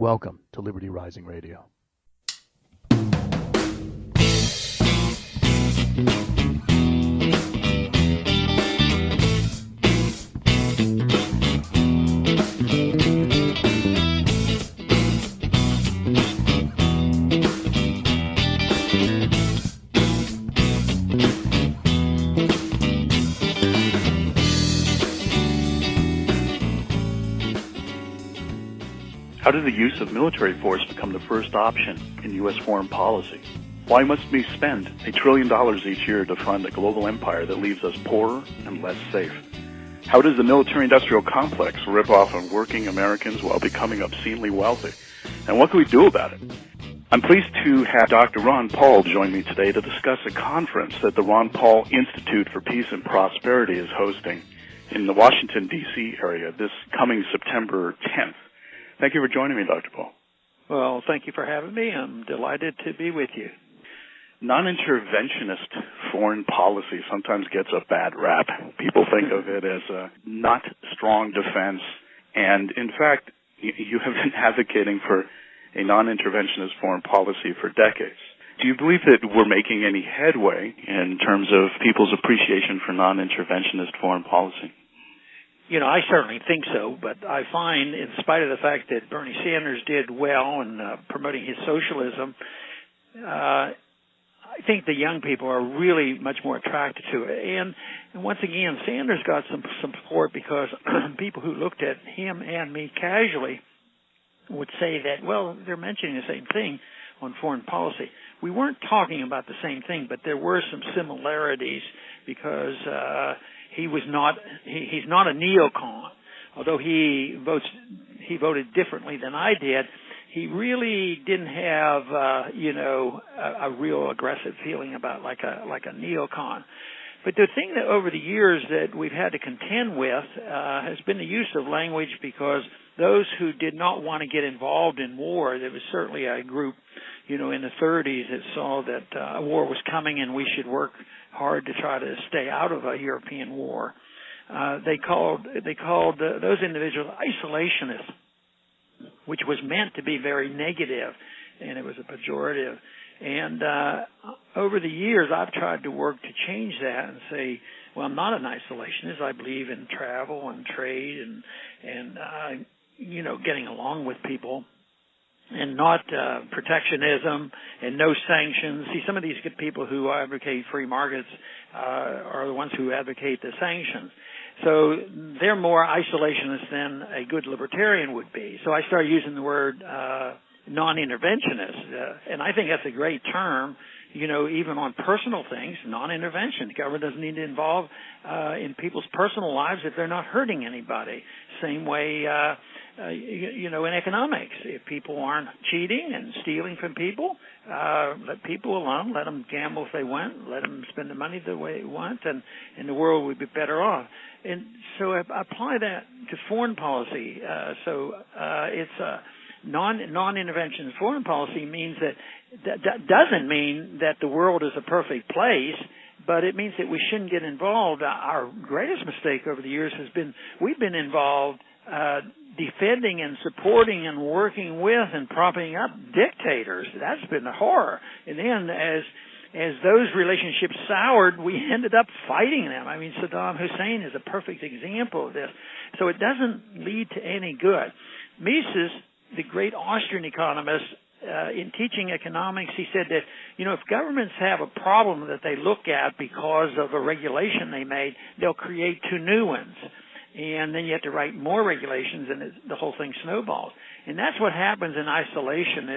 Welcome to Liberty Rising Radio. How did the use of military force become the first option in U.S. foreign policy? Why must we spend $1 trillion each year to fund a global empire that leaves us poorer and less safe? How does the military-industrial complex rip off on working Americans while becoming obscenely wealthy? And what can we do about it? I'm pleased to have Dr. Ron Paul join me today to discuss a conference that the Ron Paul Institute for Peace and Prosperity is hosting in the Washington, D.C. area this coming September 10th. Thank you for joining me, Dr. Paul. Well, thank you for having me. I'm delighted to be with you. Non-interventionist foreign policy sometimes gets a bad rap. People think of it as a not strong defense. And, in fact, you have been advocating for a non-interventionist foreign policy for decades. Do you believe that we're making any headway in terms of people's appreciation for non-interventionist foreign policy? You know, I certainly think so, but I find, in spite of the fact that Bernie Sanders did well in promoting his socialism, I think the young people are really much more attracted to it. And once again, Sanders got some support because people who looked at him and me casually would say that, well, they're mentioning the same thing on foreign policy. We weren't talking about the same thing, but there were some similarities because he's not a neocon. Although he voted differently than I did, he really didn't have a real aggressive feeling about like a neocon. But the thing that over the years that we've had to contend with has been the use of language, because those who did not want to get involved in war, there was certainly a group, in the 30s that saw that a war was coming and we should work hard to try to stay out of a European war. They called those individuals isolationists, which was meant to be very negative, and it was a pejorative. And over the years, I've tried to work to change that and say, well, I'm not an isolationist. I believe in travel and trade and getting along with people, and not protectionism and no sanctions. See, some of these people who advocate free markets are the ones who advocate the sanctions. So they're more isolationist than a good libertarian would be. So I started using the word non-interventionist, and I think that's a great term. Even on personal things, non-intervention. The government doesn't need to involve in people's personal lives if they're not hurting anybody. Same way, in economics. If people aren't cheating and stealing from people, let people alone. Let them gamble if they want. Let them spend the money the way they want, and the world would be better off. And so I apply that to foreign policy. It's non-intervention foreign policy means that doesn't mean that the world is a perfect place, but it means that we shouldn't get involved. Our greatest mistake over the years has been we've been involved defending and supporting and working with and propping up dictators. That's been a horror. And then as those relationships soured, we ended up fighting them. I mean, Saddam Hussein is a perfect example of this. So it doesn't lead to any good. Mises, the great Austrian economist, in teaching economics, he said that, if governments have a problem that they look at because of a regulation they made, they'll create two new ones. And then you have to write more regulations, and the whole thing snowballs. And that's what happens in isolation,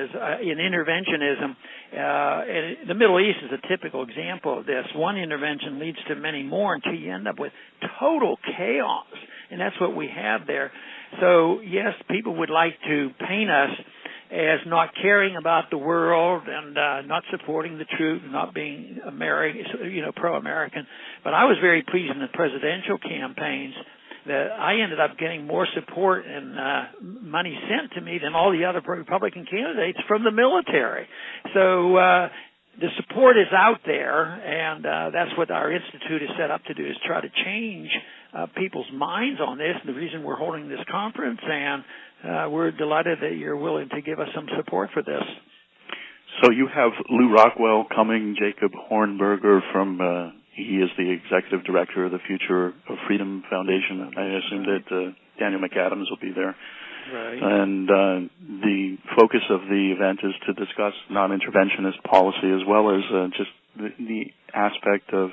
in interventionism. And the Middle East is a typical example of this. One intervention leads to many more until you end up with total chaos. And that's what we have there. So, yes, people would like to paint us as not caring about the world and not supporting the truth, not being pro-American. But I was very pleased in the presidential campaigns that I ended up getting more support and money sent to me than all the other Republican candidates from the military. So the support is out there, and that's what our institute is set up to do, is try to change people's minds on this, the reason we're holding this conference, and we're delighted that you're willing to give us some support for this. So you have Lou Rockwell coming, Jacob Hornberger from, he is the executive director of the Future of Freedom Foundation. I assume that Daniel McAdams will be there. Right. And the focus of the event is to discuss non-interventionist policy as well as just the aspect of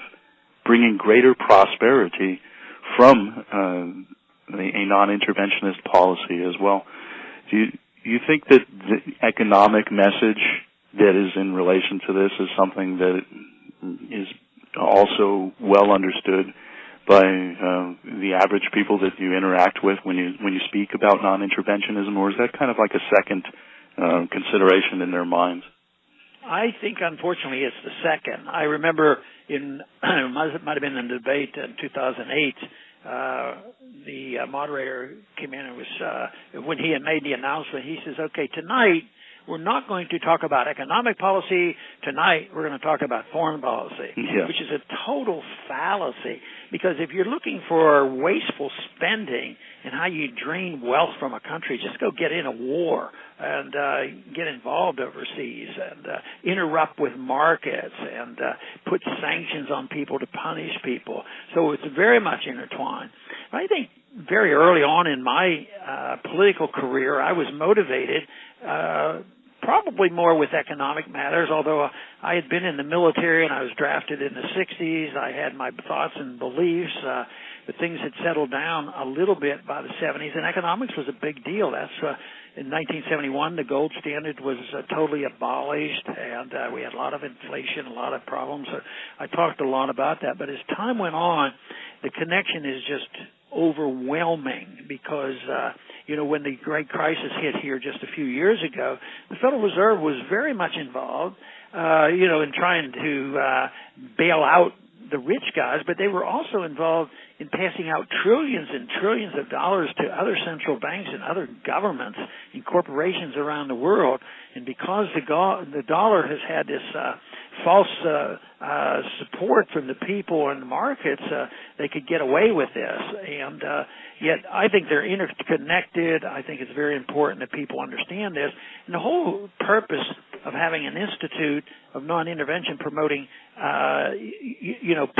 bringing greater prosperity from a non-interventionist policy as well. Do you think that the economic message that is in relation to this is something that is also well understood by the average people that you interact with when you speak about non-interventionism, or is that kind of like a second consideration in their minds? I think, unfortunately, it's the second. I remember it might have been in the debate in 2008, the moderator came in and was, when he had made the announcement, he says, okay, tonight we're not going to talk about economic policy. Tonight we're going to talk about foreign policy, which is a total fallacy. Because if you're looking for wasteful spending and how you drain wealth from a country, just go get in a war and get involved overseas and interrupt with markets and put sanctions on people to punish people. So it's very much intertwined. I think very early on in my political career, I was motivated probably more with economic matters, although I had been in the military and I was drafted in the 60s. I had my thoughts and beliefs, but things had settled down a little bit by the 70s, and economics was a big deal. That's in 1971, the gold standard was totally abolished, and we had a lot of inflation, a lot of problems. I talked a lot about that, but as time went on, the connection is just overwhelming because, when the great crisis hit here just a few years ago, the Federal Reserve was very much involved, in trying to bail out the rich guys, but they were also involved in passing out trillions and trillions of dollars to other central banks and other governments and corporations around the world. And because the dollar has had this false support from the people and the markets, they could get away with this. And yet I think they're interconnected. I think it's very important that people understand this. And the whole purpose of having an institute of non-intervention promoting,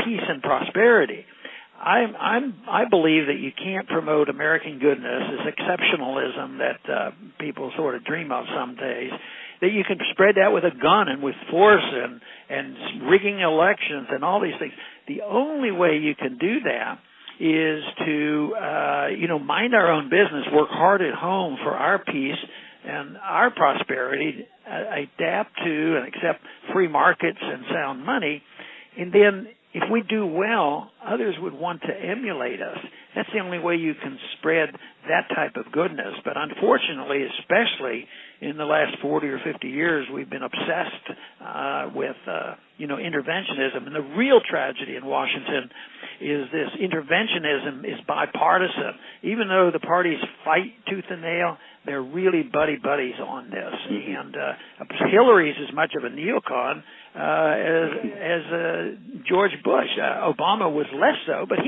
peace and prosperity. I believe that you can't promote American goodness, this exceptionalism that people sort of dream of some days, that you can spread that with a gun and with force and rigging elections and all these things. The only way you can do that is to, mind our own business, work hard at home for our peace and our prosperity, adapt to and accept free markets and sound money, and then if we do well, others would want to emulate us. That's the only way you can spread that type of goodness. But unfortunately, especially in the last 40 or 50 years, we've been obsessed with, interventionism. And the real tragedy in Washington is this interventionism is bipartisan. Even though the parties fight tooth and nail, they're really buddies on this. And Hillary's as much of a neocon as George Bush. Obama was less so, but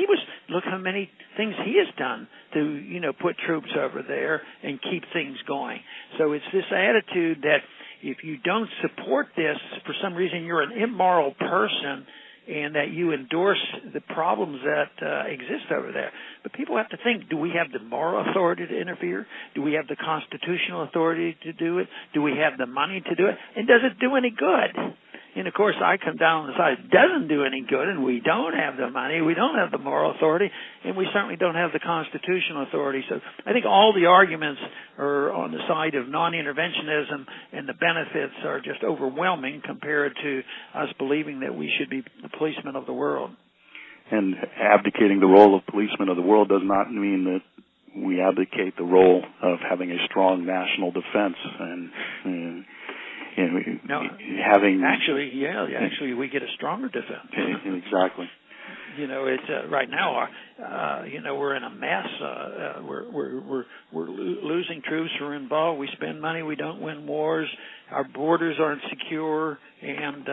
look how many things he has done to, put troops over there and keep things going. So it's this attitude that if you don't support this, for some reason you're an immoral person and that you endorse the problems that exist over there. But people have to think, do we have the moral authority to interfere? Do we have the constitutional authority to do it? Do we have the money to do it? And does it do any good? And, of course, I come down on the side, it doesn't do any good, and we don't have the money, we don't have the moral authority, and we certainly don't have the constitutional authority. So I think all the arguments are on the side of non-interventionism, and the benefits are just overwhelming compared to us believing that we should be the policemen of the world. And abdicating the role of policemen of the world does not mean that we abdicate the role of having a strong national defense and actually, we get a stronger defense. Exactly. It's right now. We're in a mess. We're losing troops. We're involved. We spend money. We don't win wars. Our borders aren't secure, and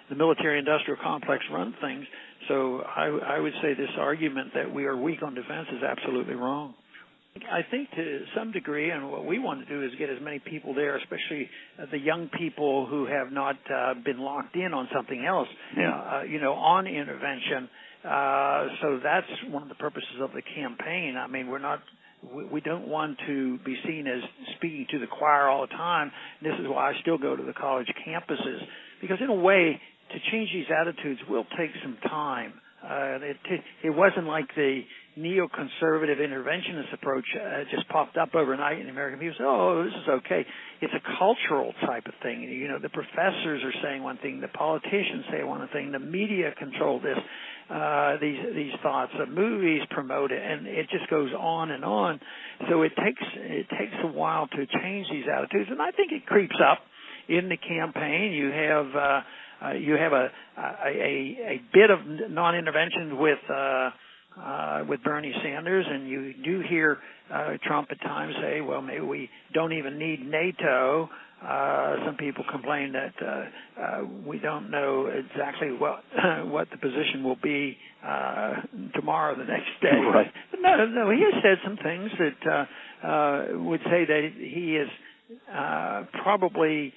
the military-industrial complex run things. So I would say this argument that we are weak on defense is absolutely wrong. I think to some degree, and what we want to do is get as many people there, especially the young people who have not been locked in on something else, on intervention. So that's one of the purposes of the campaign. I mean, we don't want to be seen as speaking to the choir all the time. This is why I still go to the college campuses, because in a way, to change these attitudes will take some time. It wasn't like the neoconservative interventionist approach just popped up overnight and American people say, oh, this is okay. It's a cultural type of thing. You know, the professors are saying one thing, the politicians say one thing, the media control this, these thoughts, the movies promote it, and it just goes on and on. So it takes a while to change these attitudes, and I think it creeps up in the campaign. You have a bit of non-intervention with Bernie Sanders, and you do hear Trump at times say, well, maybe we don't even need NATO. Some people complain that we don't know exactly what the position will be tomorrow or the next day. Right. But no, he has said some things that would say that he is probably,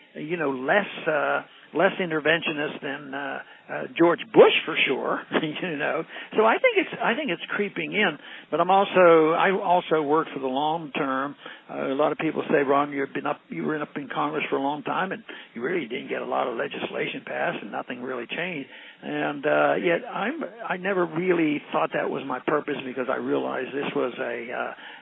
less interventionist than George Bush for sure, So I think it's creeping in. But I also work for the long term. A lot of people say, Ron, you were up in Congress for a long time, and you really didn't get a lot of legislation passed, and nothing really changed. And yet I never really thought that was my purpose, because I realized this was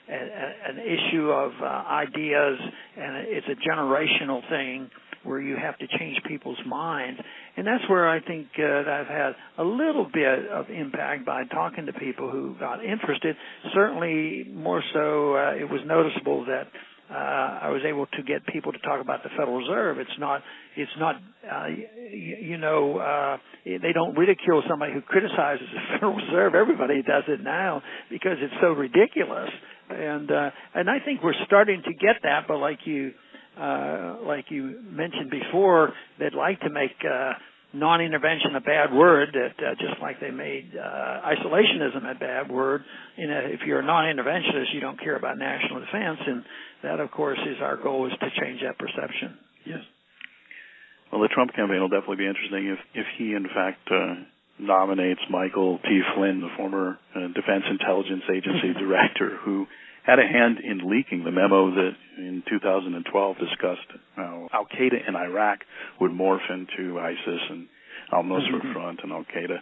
an issue of ideas, and it's a generational thing where you have to change people's minds. And that's where I think that I've had a little bit of impact by talking to people who got interested. Certainly more so, it was noticeable that I was able to get people to talk about the Federal Reserve. They don't ridicule somebody who criticizes the Federal Reserve. Everybody does it now because it's so ridiculous. And I think we're starting to get that, but like you mentioned before, they'd like to make non-intervention a bad word, that just like they made isolationism a bad word. If you're a non-interventionist, you don't care about national defense, and that, of course, is our goal, is to change that perception. Yes. Well, the Trump campaign will definitely be interesting if he, in fact, nominates Michael T. Flynn, the former Defense Intelligence Agency director, who had a hand in leaking the memo that in 2012 discussed how Al-Qaeda in Iraq would morph into ISIS and al-Nusra Front and Al-Qaeda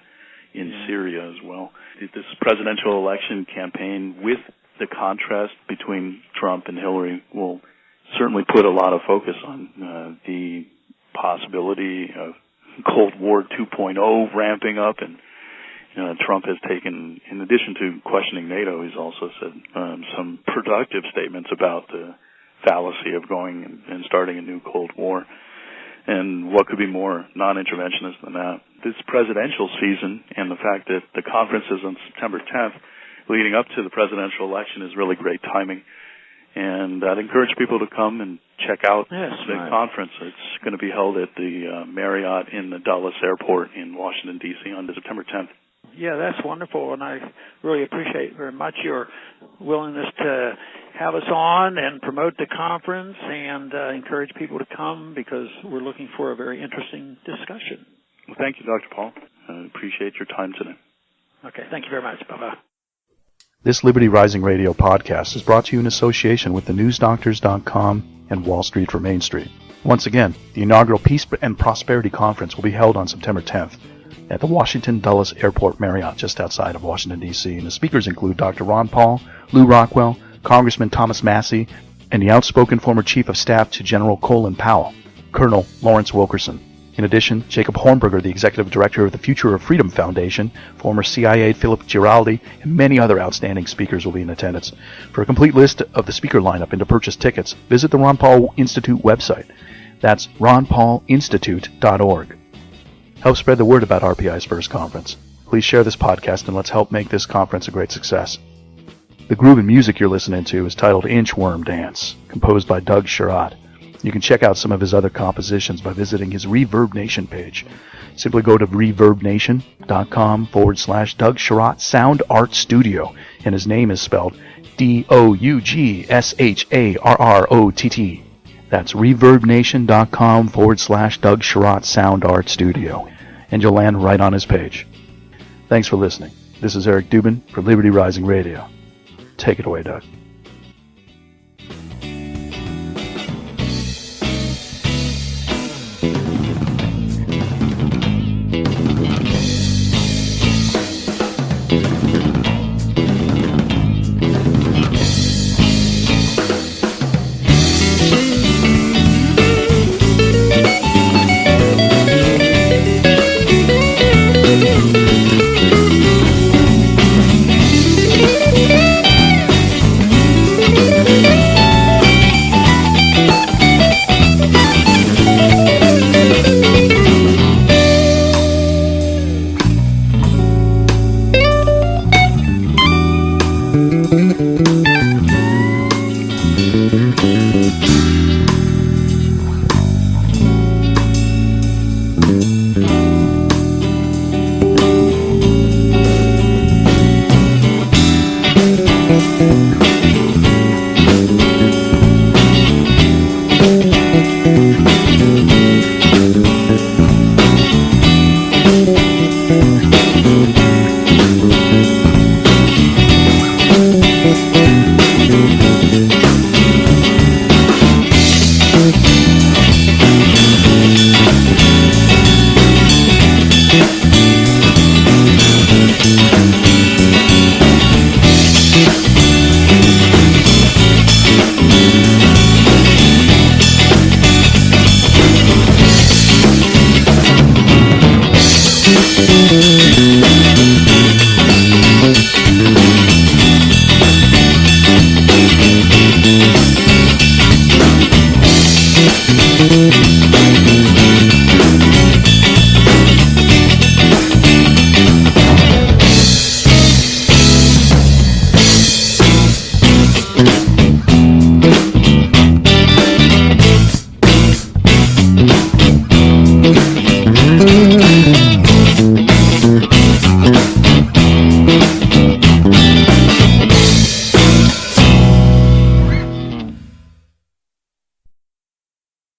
in Syria as well. This presidential election campaign, with the contrast between Trump and Hillary, will certainly put a lot of focus on the possibility of Cold War 2.0 ramping up, and Trump has taken, in addition to questioning NATO, he's also said some productive statements about the fallacy of going and starting a new Cold War. And what could be more non-interventionist than that? This presidential season and the fact that the conference is on September 10th, leading up to the presidential election, is really great timing. And I'd encourage people to come and check out the conference. It's going to be held at the Marriott in the Dulles Airport in Washington, D.C. on September 10th. Yeah, that's wonderful, and I really appreciate very much your willingness to have us on and promote the conference and encourage people to come, because we're looking for a very interesting discussion. Well, thank you, Dr. Paul. I appreciate your time today. Okay, thank you very much. Bye-bye. This Liberty Rising Radio podcast is brought to you in association with thenewsdoctors.com and Wall Street for Main Street. Once again, the inaugural Peace and Prosperity Conference will be held on September 10th at the Washington Dulles Airport Marriott, just outside of Washington, D.C. And the speakers include Dr. Ron Paul, Lou Rockwell, Congressman Thomas Massey, and the outspoken former Chief of Staff to General Colin Powell, Colonel Lawrence Wilkerson. In addition, Jacob Hornberger, the Executive Director of the Future of Freedom Foundation, former CIA Philip Giraldi, and many other outstanding speakers will be in attendance. For a complete list of the speaker lineup and to purchase tickets, visit the Ron Paul Institute website. That's ronpaulinstitute.org. Help spread the word about RPI's first conference. Please share this podcast and let's help make this conference a great success. The groove and music you're listening to is titled Inchworm Dance, composed by Doug Sherratt. You can check out some of his other compositions by visiting his Reverb Nation page. Simply go to reverbnation.com/Doug Sharott Sound Art Studio, and his name is spelled DOUGSHARROTT. That's reverbnation.com/Doug Sharott Sound Art Studio, and you'll land right on his page. Thanks for listening. This is Eric Dubin for Liberty Rising Radio. Take it away, Doug.